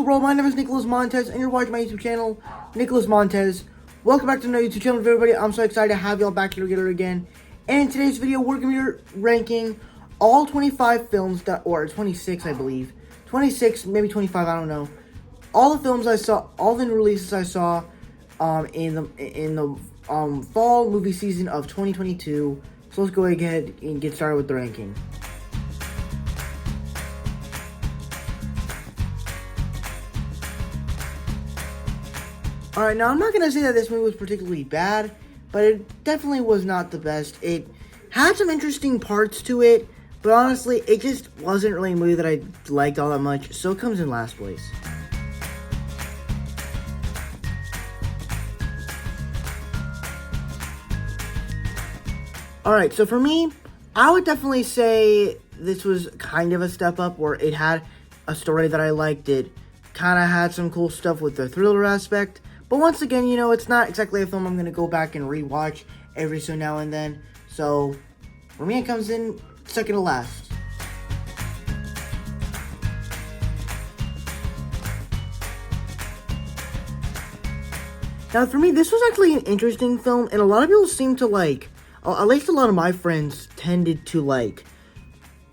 YouTube world? My name is Nicholas Montez, and you're watching my YouTube channel, Nicholas Montez. Welcome back to another YouTube channel, everybody. I'm so excited to have y'all back here together again. And in today's video, we're going to be ranking all 25 films that, or 26, I believe. 26, maybe 25, I don't know. All the films I saw, all the releases I saw in the fall movie season of 2022. So let's go ahead and get started with the ranking. Alright, now I'm not going to say that this movie was particularly bad, but it definitely was not the best. It had some interesting parts to it, but honestly, it just wasn't really a movie that I liked all that much, so it comes in last place. Alright, so for me, I would definitely say this was kind of a step up, where it had a story that I liked. It kind of had some cool stuff with the thriller aspect. But once again, you know, it's not exactly a film I'm going to go back and rewatch every so now and then. So, for me, it comes in second to last. Now, for me, this was actually an interesting film, and a lot of people seem to like, at least a lot of my friends tended to like,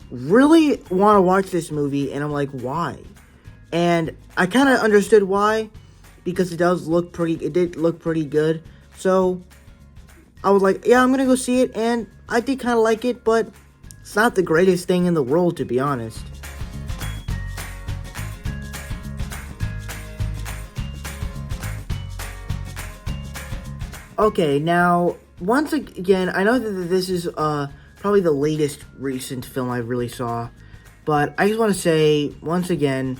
really want to watch this movie, and I'm like, why? And I kind of understood why, because it did look pretty good. So I was like, yeah, I'm gonna go see it, and I did kind of like it, but it's not the greatest thing in the world, to be honest. Okay, now once again, I know that this is probably the latest recent film I really saw, but I just want to say once again,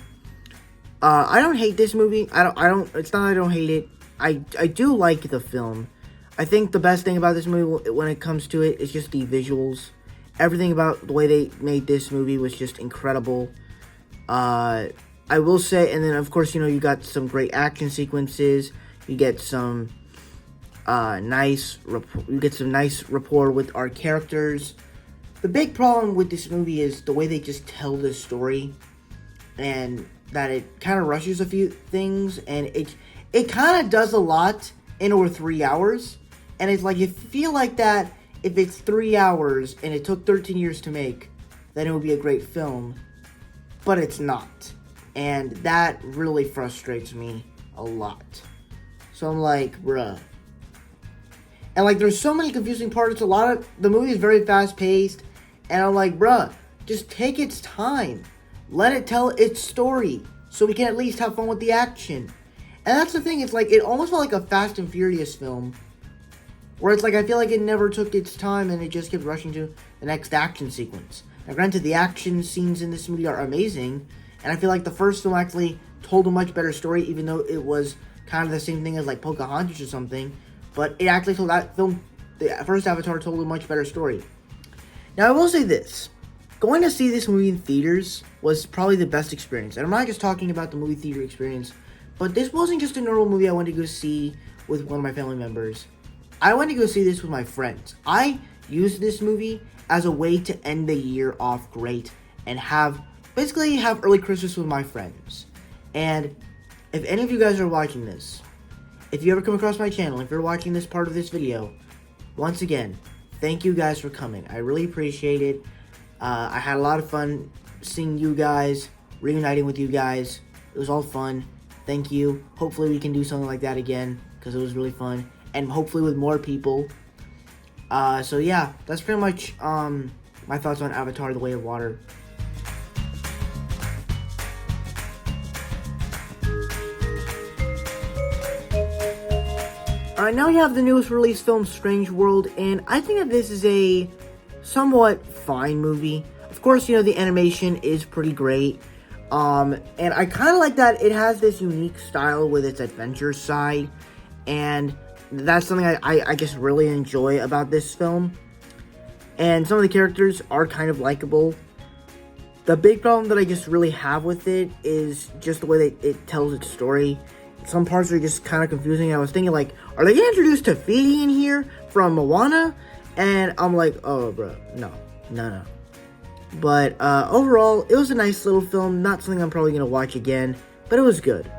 I don't hate this movie. It's not that I don't hate it. I do like the film. I think the best thing about this movie when it comes to it is just the visuals. Everything about the way they made this movie was just incredible. I will say, and then of course, you know, you got some great action sequences. You get some nice rapport with our characters. The big problem with this movie is the way they just tell the story, and that it kind of rushes a few things, and it kind of does a lot in over 3 hours. And it's like, you feel like that if it's 3 hours and it took 13 years to make, then it would be a great film. But it's not. And that really frustrates me a lot. So I'm like, bruh. And like, there's so many confusing parts. The movie is very fast paced. And I'm like, bruh, just take its time. Let it tell its story, so we can at least have fun with the action. And that's the thing, it's like, it almost felt like a Fast and Furious film, where it's like, I feel like it never took its time, and it just kept rushing to the next action sequence. Now granted, the action scenes in this movie are amazing, and I feel like the first film actually told a much better story, even though it was kind of the same thing as like Pocahontas or something, but it actually told that film, the first Avatar told a much better story. Now I will say this. Going to see this movie in theaters was probably the best experience. And I'm not just talking about the movie theater experience, but this wasn't just a normal movie I went to go see with one of my family members. I went to go see this with my friends. I used this movie as a way to end the year off great and basically have early Christmas with my friends. And if any of you guys are watching this, if you ever come across my channel, if you're watching this part of this video, once again, thank you guys for coming. I really appreciate it. I had a lot of fun seeing you guys, reuniting with you guys. It was all fun. Thank you. Hopefully we can do something like that again, because it was really fun. And hopefully with more people. So yeah, that's pretty much my thoughts on Avatar: The Way of Water. Alright, now we have the newest release film, Strange World, and I think that this is a somewhat fine movie. Of course, you know, the animation is pretty great. And I kind of like that it has this unique style with its adventure side. And that's something I just really enjoy about this film. And some of the characters are kind of likable. The big problem that I just really have with it is just the way that it tells its story. Some parts are just kind of confusing. I was thinking, like, are they going to introduce Tafiti in here from Moana? And I'm like, oh, bro, no. But overall, it was a nice little film. Not something I'm probably going to watch again. but it was good.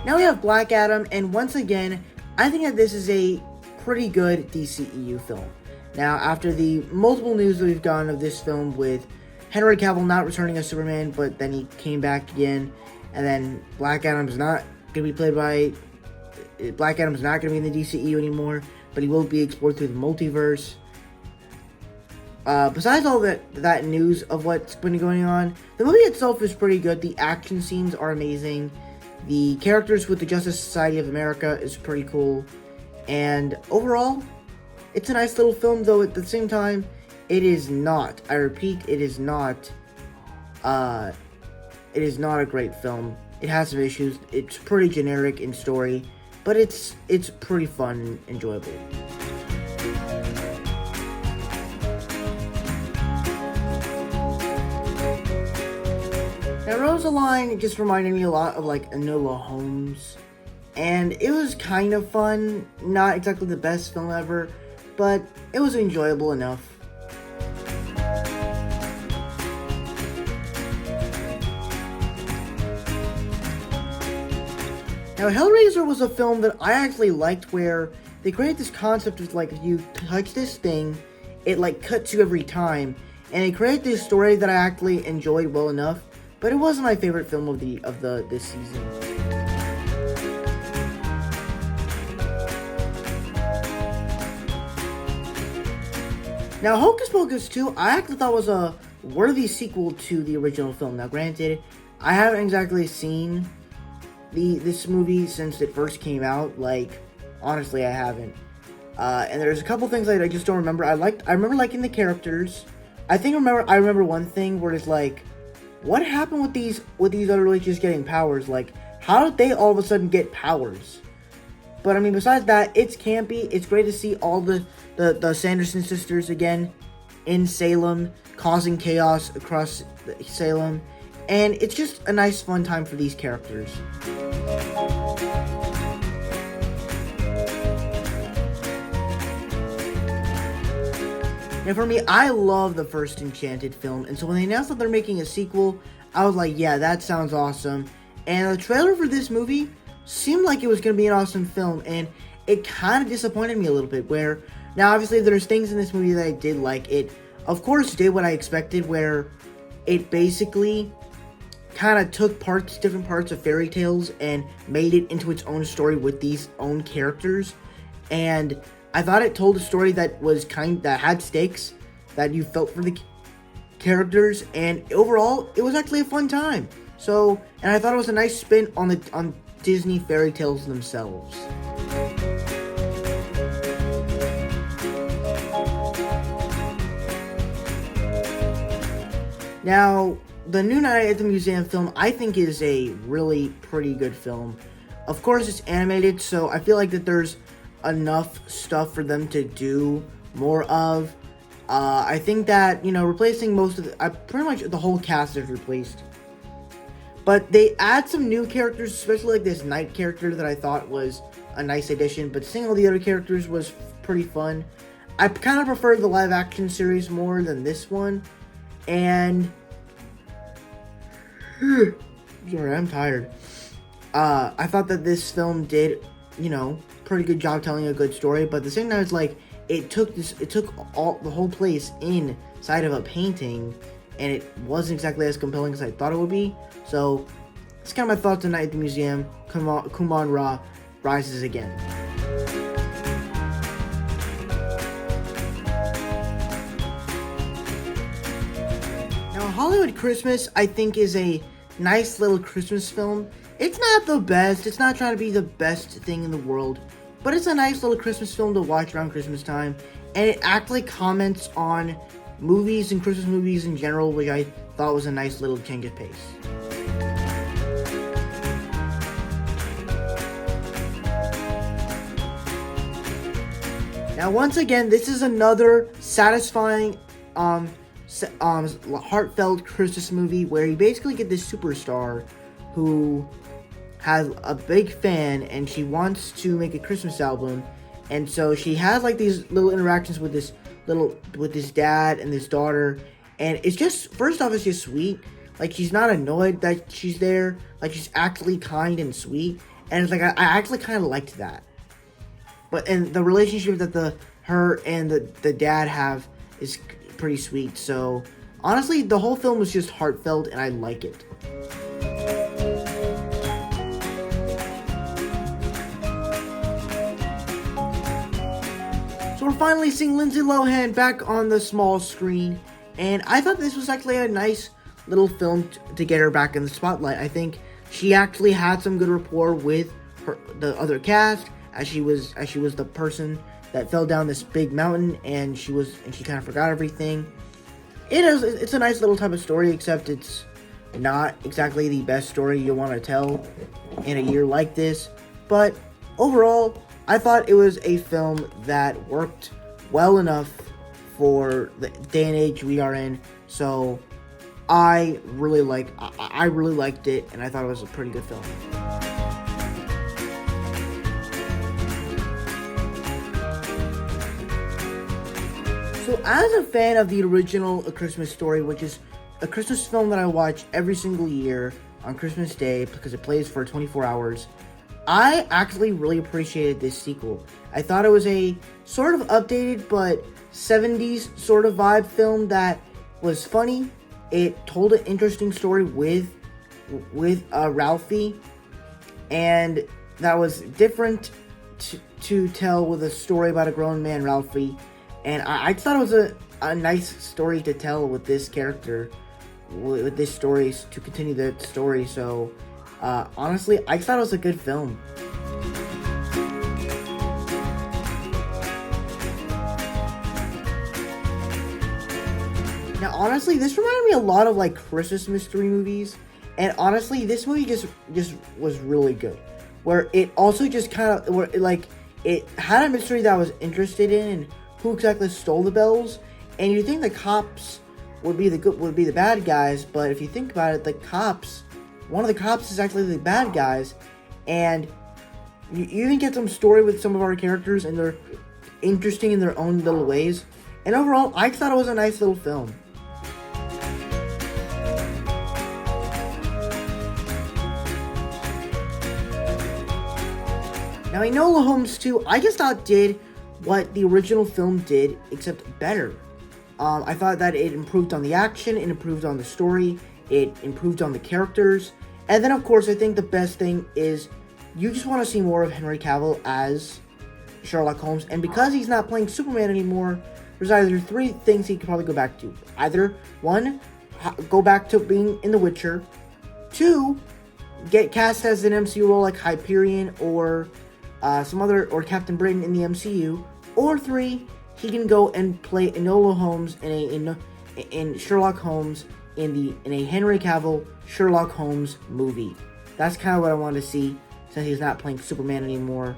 Now we have Black Adam, and once again, I think that this is a pretty good DCEU film. Now, after the multiple news that we've gotten of this film with Henry Cavill not returning as Superman, but then he came back again, and then Black Adam's not going to be played by... Black Adam's not going to be in the DCEU anymore, but he will be explored through the multiverse. Besides all that news of what's been going on, the movie itself is pretty good. The action scenes are amazing. The characters with the Justice Society of America is pretty cool. And overall, it's a nice little film, though at the same time, it is not, I repeat, it is not a great film. It has some issues. It's pretty generic in story, but it's pretty fun and enjoyable. Now, Rosaline just reminded me a lot of, like, Enola Holmes, and it was kind of fun. Not exactly the best film ever, but it was enjoyable enough. Now, Hellraiser was a film that I actually liked, where they created this concept of, like, if you touch this thing, it, like, cuts you every time, and they created this story that I actually enjoyed well enough. But it wasn't my favorite film of this season. Now, Hocus Pocus 2, I actually thought was a worthy sequel to the original film. Now, granted, I haven't exactly seen this movie since it first came out. Like, honestly, I haven't. And there's a couple things that I just don't remember. I remember liking the characters. I remember one thing where it's like, what happened with these other witches getting powers? Like, how did they all of a sudden get powers? But I mean, besides that, it's campy. It's great to see all the Sanderson sisters again in Salem, causing chaos across Salem. And it's just a nice, fun time for these characters. And for me, I love the first Enchanted film, and so when they announced that they're making a sequel, I was like, yeah, that sounds awesome. And the trailer for this movie seemed like it was going to be an awesome film, and it kind of disappointed me a little bit, where, now obviously there's things in this movie that I did like. It, of course, did what I expected, where it basically kind of took different parts of fairy tales and made it into its own story with these own characters, and I thought it told a story that was that had stakes, that you felt for the characters, and overall, it was actually a fun time. So, and I thought it was a nice spin on Disney fairy tales themselves. Now, the new Night at the Museum film, I think, is a really pretty good film. Of course, it's animated, so I feel like that there's enough stuff for them to do more of. I think that, replacing pretty much the whole cast is replaced. But they add some new characters, especially like this Knight character that I thought was a nice addition. But seeing all the other characters was pretty fun. I kind of prefer the live action series more than this one. And sorry, I'm tired. I thought that this film did, pretty good job telling a good story, but at the same time, it's like it took the whole place inside of a painting, and it wasn't exactly as compelling as I thought it would be. So it's kind of my thoughts on Night at the Museum. Kuhmanrah rises again. Now, Hollywood Christmas, I think, is a nice little Christmas film. It's not the best. It's not trying to be the best thing in the world. But it's a nice little Christmas film to watch around Christmas time. And it actually comments on movies and Christmas movies in general, which I thought was a nice little change of pace. Now, once again, this is another satisfying, heartfelt Christmas movie where you basically get this superstar who has a big fan, and she wants to make a Christmas album, and so she has like these little interactions with this with his dad and his daughter, and it's just, first off, it's just sweet. Like, she's not annoyed that she's there. Like, she's actually kind and sweet, and it's like I actually kind of liked that. And the relationship that her and the dad have is pretty sweet. So honestly, the whole film was just heartfelt, and I like it. So we're finally seeing Lindsay Lohan back on the small screen, and I thought this was actually a nice little film to get her back in the spotlight. I think she actually had some good rapport with the other cast, as she was the person that fell down this big mountain, and she kind of forgot everything. It's a nice little type of story, except it's not exactly the best story you want to tell in a year like this. But overall, I thought it was a film that worked well enough for the day and age we are in. So I really liked it, and I thought it was a pretty good film. So as a fan of the original A Christmas Story, which is a Christmas film that I watch every single year on Christmas Day because it plays for 24 hours, I actually really appreciated this sequel. I thought it was a sort of updated but 70s sort of vibe film that was funny. It told an interesting story with Ralphie, and that was different to tell with a story about a grown man, Ralphie. And I thought it was a nice story to tell with this character, with this story, to continue the story. So honestly, I thought it was a good film. Now, honestly, this reminded me a lot of like Christmas mystery movies, and honestly, this movie just was really good. Where it also just kind of it had a mystery that I was interested in, and who exactly stole the bells. And you think the cops would be the bad guys, but if you think about it, one of the cops is actually the bad guys, and you even get some story with some of our characters, and they're interesting in their own little ways. And overall, I thought it was a nice little film. Now, Enola Holmes 2, I just thought did what the original film did, except better. I thought that it improved on the action, it improved on the story, it improved on the characters, and then of course I think the best thing is you just want to see more of Henry Cavill as Sherlock Holmes, and because he's not playing Superman anymore, there's either three things he could probably go back to. Either, one, go back to being in The Witcher, two, get cast as an MCU role like Hyperion or or Captain Britain in the MCU, or three, he can go and play Enola Holmes in Sherlock Holmes in a Henry Cavill Sherlock Holmes movie. That's kind of what I wanted to see, since he's not playing Superman anymore.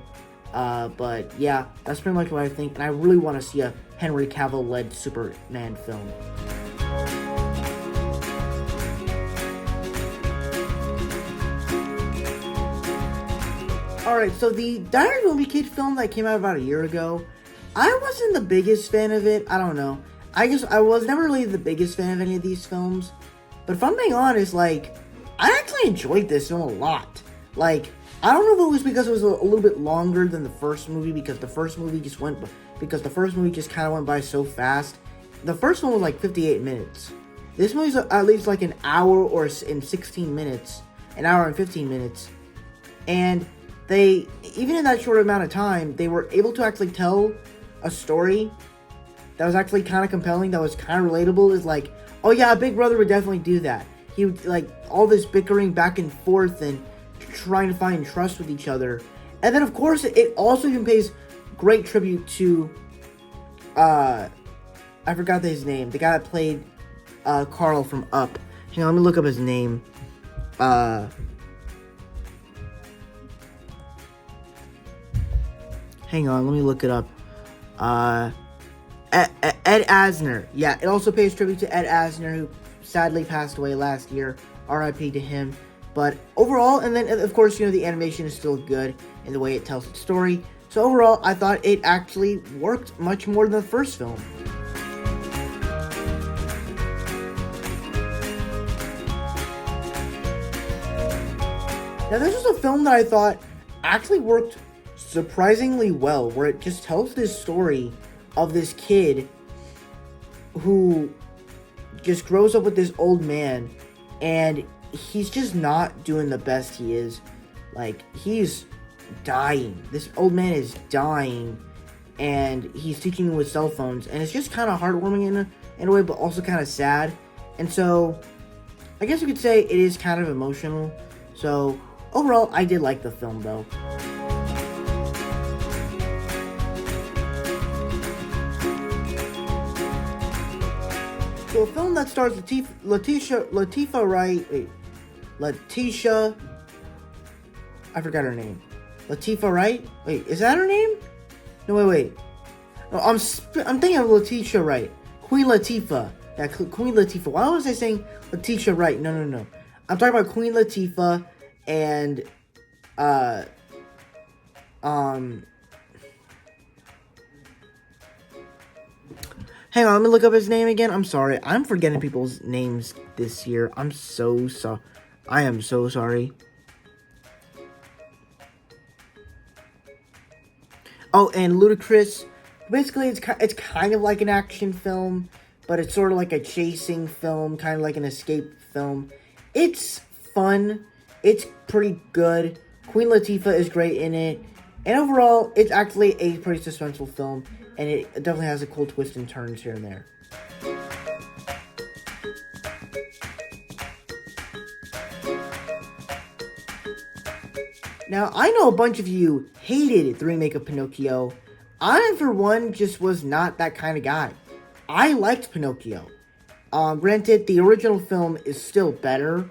But yeah, that's pretty much what I think, and I really want to see a Henry Cavill-led Superman film. Alright, so the Diary of a Wimpy Kid film that came out about a year ago, I wasn't the biggest fan of it. I don't know. I was never really the biggest fan of any of these films. But if I'm being honest, I actually enjoyed this film a lot. I don't know if it was because it was a little bit longer than the first movie, because the first movie just kind of went by so fast. The first one was 58 minutes. This movie's at least an hour or in 16 minutes, an hour and 15 minutes. And they, even in that short amount of time, they were able to actually tell a story that was actually kind of compelling, that was kind of relatable. Is oh yeah, Big Brother would definitely do that. He would, all this bickering back and forth and trying to find trust with each other. And then, of course, it also even pays great tribute to, I forgot his name, the guy that played Carl from Up. Hang on, let me look up his name. Hang on, let me look it up. Ed Asner. Yeah, it also pays tribute to Ed Asner, who sadly passed away last year. R.I.P. to him. But overall, and then of course, the animation is still good in the way it tells its story. So overall, I thought it actually worked much more than the first film. Now, this was a film that I thought actually worked surprisingly well, where it just tells this story of this kid who just grows up with this old man, and he's just not doing the best he is. Like, he's dying. This old man is dying, and he's teaching him with cell phones, and it's just kind of heartwarming in a way, but also kind of sad. And so, I guess you could say it is kind of emotional. So, overall, I did like the film, though. So, a film that stars Letitia Wright. Wait, Letitia. I forgot her name. Latifah Wright? Wait, is that her name? No, wait. No, I'm thinking of Letitia Wright. Queen Latifah. Yeah, Queen Latifah. Why was I saying Letitia Wright? No. I'm talking about Queen Latifah and, hang on, let me look up his name again. I'm sorry. I'm forgetting people's names this year. I'm so sorry. I am so sorry. Oh, and Ludacris. Basically, it's kind of like an action film, but it's sort of like a chasing film, kind of like an escape film. It's fun. It's pretty good. Queen Latifah is great in it. And overall, it's actually a pretty suspenseful film, and it definitely has a cool twist and turns here and there. Now, I know a bunch of you hated the remake of Pinocchio. I, for one, just was not that kind of guy. I liked Pinocchio. Granted, the original film is still better,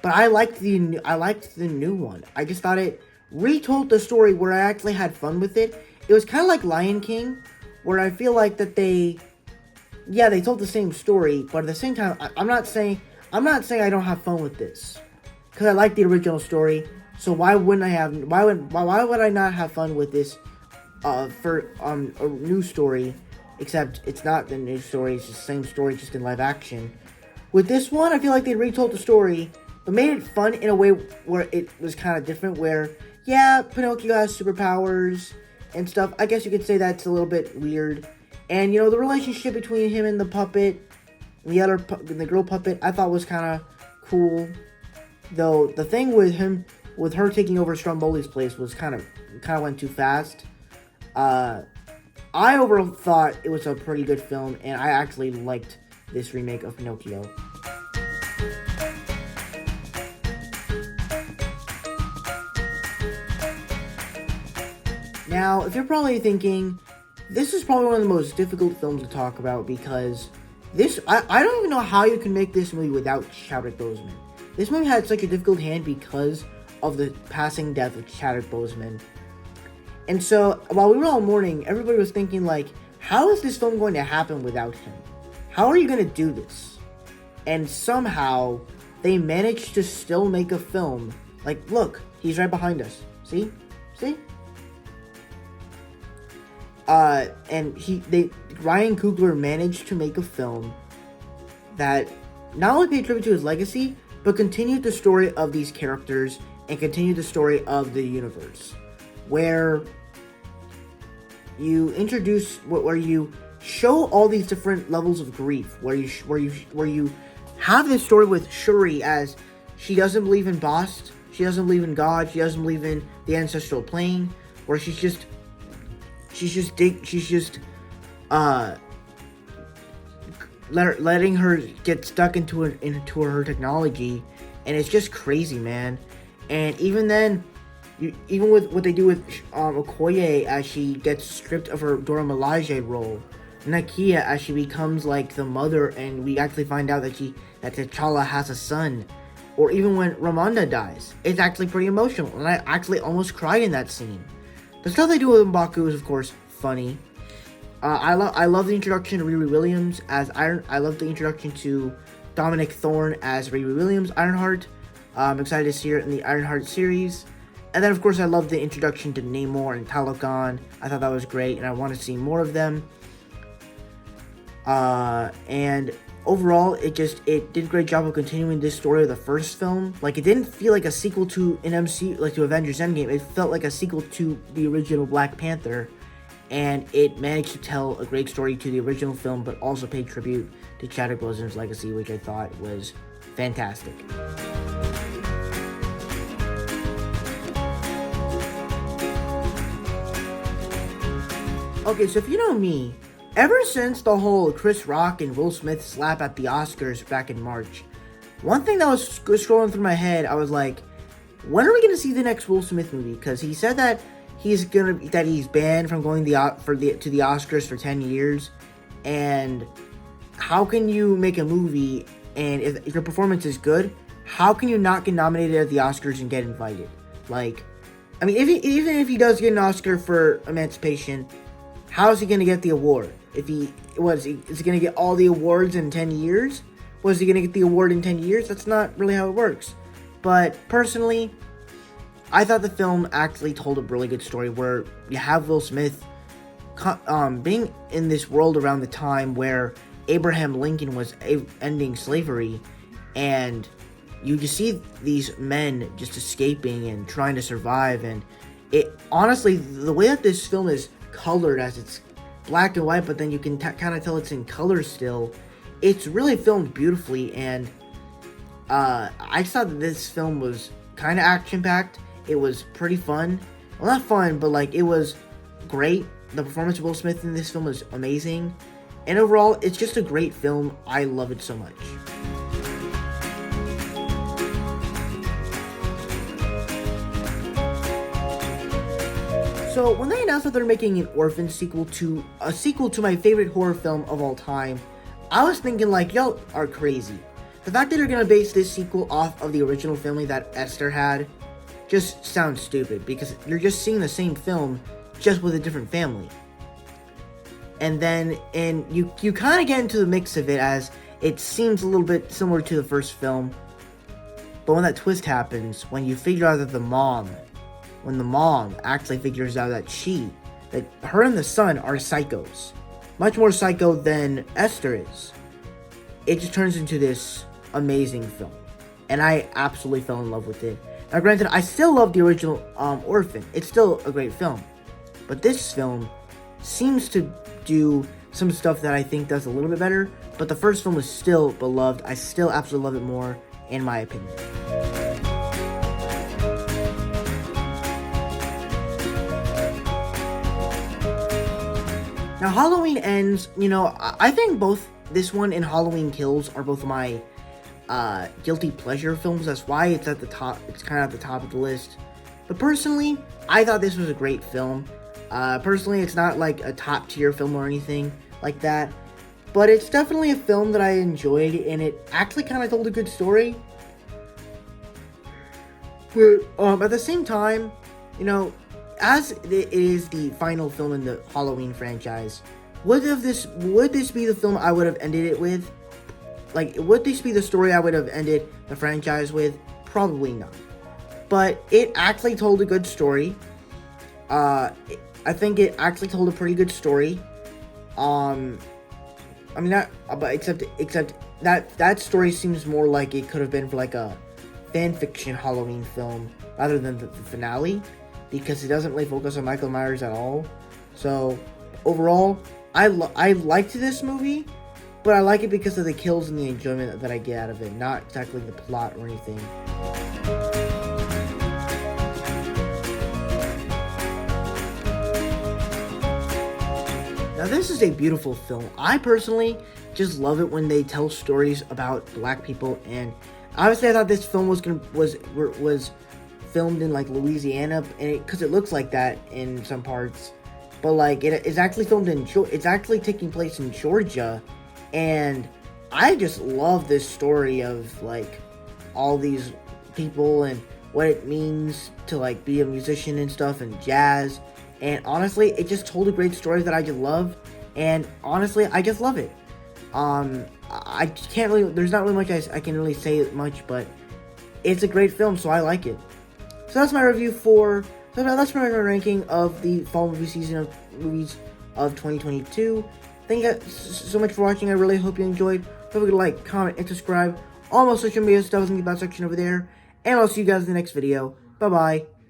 but I liked the new one. I just thought it retold the story where I actually had fun with it. It was kind of like Lion King, where I feel like that they told the same story, but at the same time, I'm not saying I don't have fun with this, because I like the original story. So why would I not have fun with this for a new story? Except it's not the new story, it's just the same story, just in live action. With this one, I feel like they retold the story, but made it fun in a way where it was kind of different, where, yeah, Pinocchio has superpowers and stuff. I guess you could say that's a little bit weird. And, the relationship between him and the puppet, and the girl puppet, I thought was kind of cool. Though, the thing with her taking over Stromboli's place was kind of went too fast. I overall thought it was a pretty good film, and I actually liked this remake of Pinocchio. Now, if you're probably thinking, this is probably one of the most difficult films to talk about, because I don't even know how you can make this movie without Chadwick Boseman. This movie had such a difficult hand because of the passing death of Chadwick Boseman. And so, while we were all mourning, everybody was thinking, like, how is this film going to happen without him? How are you going to do this? And somehow, they managed to still make a film. Like, look, he's right behind us. See? And Ryan Coogler managed to make a film that not only paid tribute to his legacy, but continued the story of these characters and continued the story of the universe, where you show all these different levels of grief, where you have this story with Shuri, as she doesn't believe in Bast, she doesn't believe in God, she doesn't believe in the ancestral plane, where she's just letting her get stuck into her technology, and it's just crazy, man. And even then, even with what they do with Okoye, as she gets stripped of her Dora Milaje role, Nakia, as she becomes like the mother, and we actually find out that T'Challa has a son, or even when Ramonda dies, it's actually pretty emotional, and I actually almost cried in that scene. The stuff they do with M'Baku is, of course, funny. I love the introduction to Riri Williams as Iron. I love the introduction to Dominic Thorne as Riri Williams, Ironheart. I'm excited to see her in the Ironheart series. And then, of course, I love the introduction to Namor and Talokan. I thought that was great, and I want to see more of them. And overall, it did a great job of continuing this story of the first film. Like, it didn't feel like a sequel to an MC, like to Avengers Endgame. It felt like a sequel to the original Black Panther, and it managed to tell a great story to the original film, but also pay tribute to Chadwick Boseman's legacy, which I thought was fantastic. Okay, so if you know me, ever since the whole Chris Rock and Will Smith slap at the Oscars back in March, one thing that was scrolling through my head, I was like, when are we going to see the next Will Smith movie? Because he said that he's banned from going to the Oscars for 10 years, and how can you make a movie and if your performance is good, how can you not get nominated at the Oscars and get invited? Like, I mean, even if he does get an Oscar for Emancipation, how is he going to get the award? Is he going to get all the awards in 10 years? Was he going to get the award in 10 years? That's not really how it works. But personally, I thought the film actually told a really good story where you have Will Smith being in this world around the time where Abraham Lincoln was ending slavery, and you just see these men just escaping and trying to survive. And it honestly, the way that this film is colored, as it's black and white, but then you can kind of tell it's in color still, it's really filmed beautifully. And I thought that this film was kind of action-packed. It was pretty fun. Well, not fun, but like, it was great. The performance of Will Smith in this film is amazing. And overall, it's just a great film. I love it so much. So, when they announced that they're making an Orphan sequel to my favorite horror film of all time, I was thinking like, y'all are crazy. The fact that they're gonna base this sequel off of the original family that Esther had just sounds stupid, because you're just seeing the same film just with a different family. And then you kind of get into the mix of it, as it seems a little bit similar to the first film. But when that twist happens, when you figure out that the mom actually figures out that her and the son are psychos, much more psycho than Esther is, it just turns into this amazing film. And I absolutely fell in love with it. Now granted, I still love the original Orphan. It's still a great film. But this film seems to do some stuff that I think does a little bit better. But the first film was still beloved. I still absolutely love it more, in my opinion. Now, Halloween Ends, I think both this one and Halloween Kills are both my guilty pleasure films. That's why it's at the top. It's kind of at the top of the list. But personally, I thought this was a great film. Personally, it's not like a top tier film or anything like that, but it's definitely a film that I enjoyed, and it actually kind of told a good story. But at the same time, as it is the final film in the Halloween franchise, would this be the film I would have ended it with? Like, would this be the story I would have ended the franchise with? Probably not. But it actually told a good story. I think it actually told a pretty good story. Except that story seems more like it could have been for like a fan fiction Halloween film rather than the finale, because it doesn't really focus on Michael Myers at all. So overall, I liked this movie, but I like it because of the kills and the enjoyment that I get out of it, not exactly the plot or anything. Now, this is a beautiful film. I personally just love it when they tell stories about black people, and obviously I thought this film was filmed in like Louisiana, and because it looks like that in some parts, but like it's actually filmed it's actually taking place in Georgia, and I just love this story of like all these people and what it means to like be a musician and stuff and jazz. And honestly, it just told a great story that I just love. And honestly, I just love it. I can't really, there's not really much I can really say much, but it's a great film, so I like it. So that's my that's my ranking of the fall movie season of movies of 2022. Thank you guys so much for watching. I really hope you enjoyed. Don't forget to like, comment, and subscribe. All my social media stuff is in the about section over there. And I'll see you guys in the next video. Bye-bye.